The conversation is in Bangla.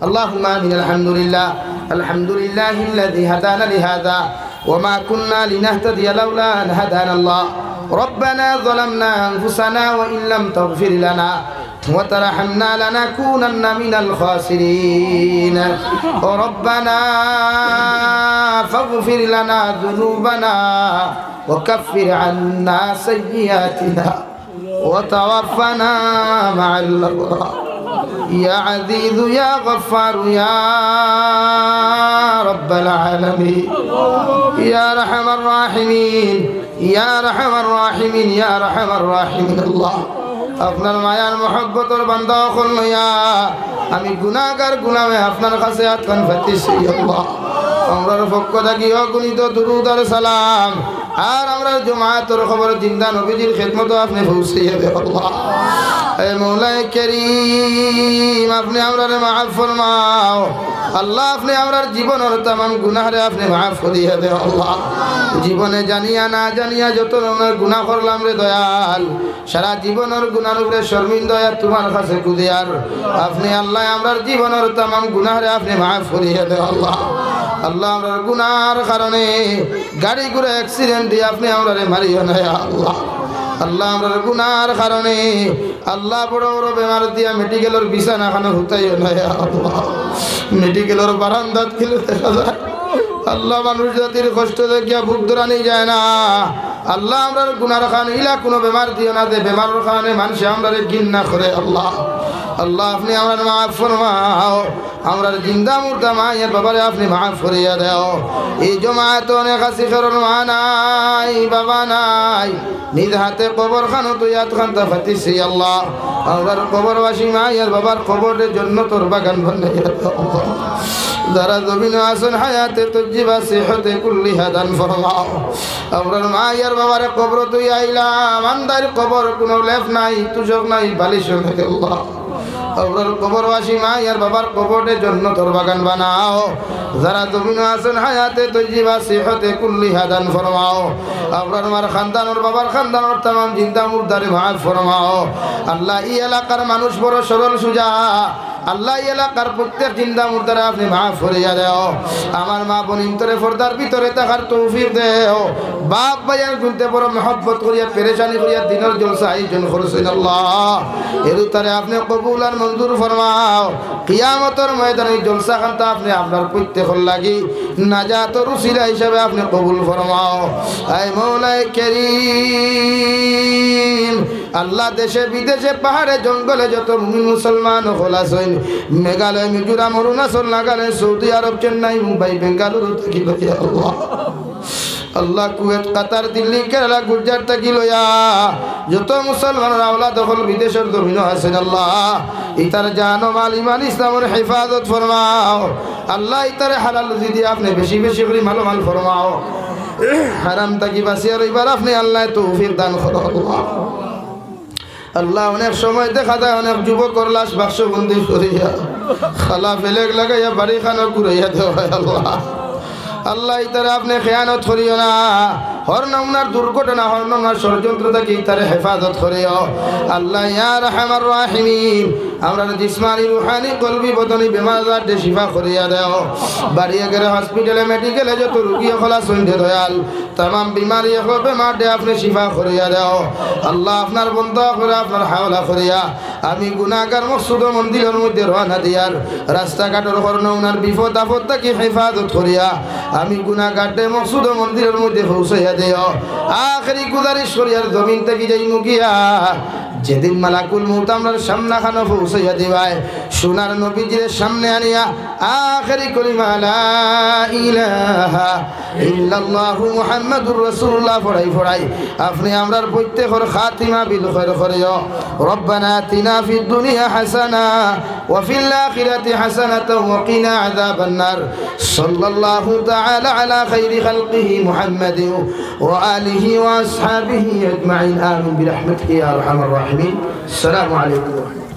اللهم آمين. الحمد لله الذي هدانا لهذا وما كنا لنهتدي لولا أن هدانا الله. ربنا ظلمنا أنفسنا وإن لم تغفر لنا وترحمنا لنكونن من الخاسرين. ربنا فاغفر لنا ذنوبنا وكفر عنا سيئاتنا وتوفنا مع الأبرار. يا عزيز يا غفار يا رب العالمين يا أرحم الراحمين يا أرحم الراحمين يا أرحم الراحمين. الله আপনার মায়ার মহব্বতের বান্দা হইয়া আমি গুনাহগার গুনাহে আপনার কাছে আত্মান ফাতিছি। আল্লাহ আমরার পক্ষ থেকে অগণিত দুরূদ আর সালাম আর আমরা জমায়েতের খবর জিন্দা নবীজির খিদমত আপনি পৌঁছিয়ে দেন। আল্লাহ এ মওলাই করিম আপনি আমরারে মাফ ফরমাও। আল্লাহ আপনি আমরার জীবনের तमाम গুনাহরে আপনি মাফ করিয়ে দেন। আল্লাহ জীবনে জানিয়া না জানিয়া যত রকমের গুনাহ করলাম রে দয়াল, সারা জীবনের গুনার উপরে শর্মিন্দা তোমার কাছে কুদিয়ার আপনি আল্লাহ আমরার জীবনের तमाम গুনাহরে আপনি মাফ করিয়ে দেন। আল্লাহ আল্লাহ আমরার গুনার কারণে গাড়ি ঘোড়া অ্যাক্সিডেন্ট দিয়ে আপনি আমরারে মারিও না। আল্লাহ আল্লাহ আমরার গুনার কারণে আল্লাহ বড় বড় বেমার দিয়া মেডিকেলের বিছানা খানো হুতাইও না। আল্লাহ মেডিকেলের বারান্দাত খেলে দেখা যায়। আল্লাহ মানুষ জাতির কষ্ট দেখিয়া বুক ধরানি যায় না। আল্লাহ আমরার গুনার কারণে ইলা কোনো বেমার দিও না, দে বেমারের কারণে মানুষ আমরারে ঘৃণা করে। আল্লাহ আল্লাহ আপনি আমার মাফ ফরমাও। আমরার জিন্দা মুর্দা মায়ের বাবারে আপনি মাফ করিয়া দাও। এই জমায়েত অনেক আসি কারণ মা নাই বাবা নাই, নিজ হাতে কবর খানো তুই ইয়াত খান্তা ফাতিছি। আল্লাহ আমরার কবরবাসী মায়ের বাবার কবরের জন্য তোর বাগান বানাইয়া দাও। যারা জমিনে আসন হায়াতে তজ্জিবা সিহতে কুল্লি হাদান ফরমাও। আমরার মায়ের বাবারে কবর তুই আইলাম আন্দার কবর কোনো লেফ নাই তুজক নাই বালিশ নাই। আল্লাহ আমরার কবরবাসী মায়ের বাবার কবরের জন্য তোর বাগান বানাও। যারা জমিনে আসন হায়াতে তজ্জিবা সিহতে কুল্লি হাদান ফরমাও। আমরার মার খানদানোর বাবার খানদানোর तमाम জিন্দা মুর্দারে মাফ ফরমাও। আল্লাহ এই এলাকার মানুষ বড় সরল সুজা। আল্লাহ এলাকার প্রত্যেক জিন্দা মুর্দারে আপনি মাফ করিয়া দেও। আমার মা বোনিন্তরে পর্দার ভিতরে থাকার তৌফিক দেও। বাপ ভাইয়ের গুনতে বড় মহব্বত করিয়া পেরেশানি করিয়া দিনের জলসা আয়োজন করেছেন। আল্লাহ এর উত্তরে আপনি কবুল আর মঞ্জুর ফরমাও। কিয়ামতের ময়দানে জলসা খানটা আপনি আপনার প্রত্যেকের লাগি নাজাতের উসিলা হিসাবে আপনি কবুল ফরমাও। আয় মওলাই করিম আল্লাহ দেশে বিদেশে পাহাড়ে জঙ্গলে যত মুমিন মুসলমান হল আছেন, মেঘালয় মিজোরাম অরুণাচল নাগাল্যান্ড সৌদি আরব চেন্নাই মুম্বাই বেঙ্গালুরু থেকে লইয়া আল্লাহ আল্লাহ কুয়েত কাতার দিল্লি কেরালা গুজরাট থেকে লইয়া যত মুসলমানের আওলাদ হল বিদেশের জমিন আছেন। আল্লাহ ইতার জান মাল ইমান ইসলামের হেফাজত ফরমাও। আল্লাহ ইতারে হালাল রুজি দিয়ে আপনি বেশি বেশি করে মাল ফরমাও। হারাম থাকি বাঁচিয়ে রইবার আপনি আল্লাহ তৌফিক দান করো। আল্লাহ অনেক সময় দেখা যায় অনেক যুবকর লাশ বাক্সবন্দি করিয়া খালা ফেলেক লাগাইয়া বাড়ি খানো ঘুরাইয়া দেওয়া হয়। আল্লাহ আল্লাহ ইতারে আপনি খেয়ানত করিও না। হর নমুনার দুর্ঘটনা হর নমুনার ষড়যন্ত্র থেকে ইতারে হেফাজত করিও। আল্লাহ ইয়া আরহামার রাহিমিন আমরা জিসমানি রুহানি কলবি বদনি বেমার আজার শিফা করিয়া দেও। বাড়িয়ে গেলে হসপিটালে মেডিকেলে যত রুগী খোলা সন্ধে দয়াল तमाम बीमारी बेमार दे आपने शिफा करिया दाओ। আল্লাহ আপনার বন্ধা করে আপনার হাওলা করিয়া আমি গুনাহগার মকসুদ মন্দিরের মধ্যে রওনা দিয়ার রাস্তাঘাটের হরণ ওনার বিপদ আপদ থেকে হেফাজত করিয়া আমি গুনাহগারদের মকসুদ মন্দিরের মধ্যে পৌঁছাইয়া দিও। আখেরি গুজারিশ করিয়ার জমিন থেকে যাই মুগিয়া যেদিন মালাকুল মউত আমরার সামনে খানো পৌঁছাইয়া দিবাই সোনার নবীজির সামনে আনিয়া আখেরি কলিমা লা ইলাহা ইল্লাল্লাহু মুহাম্মাদুর রাসূলুল্লাহ পড়াই আপনি আমরার প্রত্যেকের খাতিমা বিল খায়র করিও। রব্বানা আতিনা ফিদ দুনিয়া হাসানা ওয়া ফিল আখিরাতি হাসানাতাও ওয়া কিনা আযাবান নার। সাল্লাল্লাহু তাআলা আলা খাইরি খালকিহি মুহাম্মাদিন ওয়া আলিহি ওয়া আসহাবিহি আজমাইন। আমিন বিরহমাতিকা ইয়া আরহামার রাহিমিন। আসসালামু আলাইকুম।